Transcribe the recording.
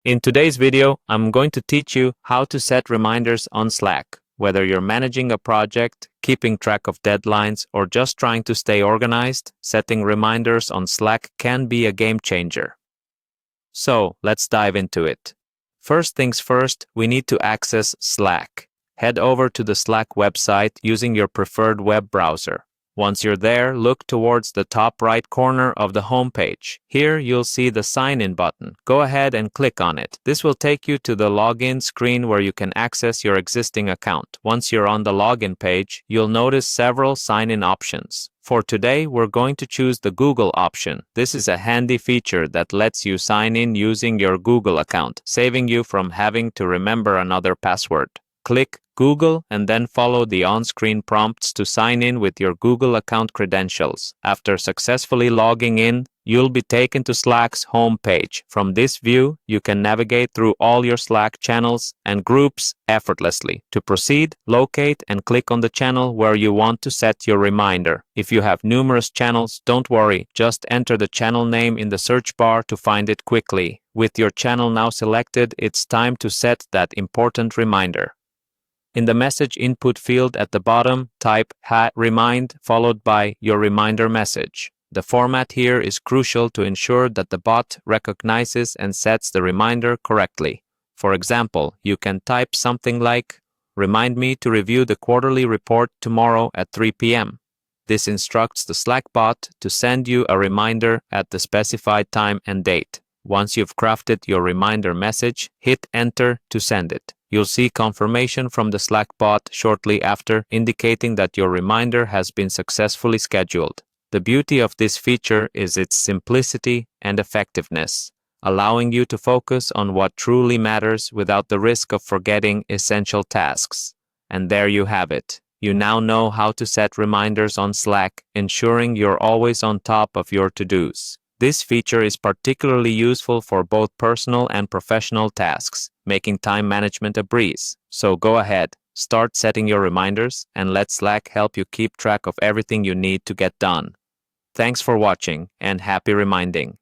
In today's video, I'm going to teach you how to set reminders on Slack. Whether you're managing a project, keeping track of deadlines, or just trying to stay organized, setting reminders on Slack can be a game changer. So, let's dive into it. First things first, we need to access Slack. Head over to the Slack website using your preferred web browser. Once you're there, look towards the top right corner of the home page. Here, you'll see the Sign In button. Go ahead and click on it. This will take you to the login screen where you can access your existing account. Once you're on the login page, you'll notice several sign-in options. For today, we're going to choose the Google option. This is a handy feature that lets you sign in using your Google account, saving you from having to remember another password. Click Google and then follow the on-screen prompts to sign in with your Google account credentials. After successfully logging in, you'll be taken to Slack's home page. From this view, you can navigate through all your Slack channels and groups effortlessly. To proceed, locate and click on the channel where you want to set your reminder. If you have numerous channels, don't worry, just enter the channel name in the search bar to find it quickly. With your channel now selected, it's time to set that important reminder. In the message input field at the bottom, type #remind followed by your reminder message. The format here is crucial to ensure that the bot recognizes and sets the reminder correctly. For example, you can type something like, "Remind me to review the quarterly report tomorrow at 3 p.m. This instructs the Slack bot to send you a reminder at the specified time and date. Once you've crafted your reminder message, hit enter to send it. You'll see confirmation from the Slack bot shortly after, indicating that your reminder has been successfully scheduled. The beauty of this feature is its simplicity and effectiveness, allowing you to focus on what truly matters without the risk of forgetting essential tasks. And there you have it. You now know how to set reminders on Slack, ensuring you're always on top of your to-dos. This feature is particularly useful for both personal and professional tasks, making time management a breeze. So go ahead, start setting your reminders, and let Slack help you keep track of everything you need to get done. Thanks for watching, and happy reminding.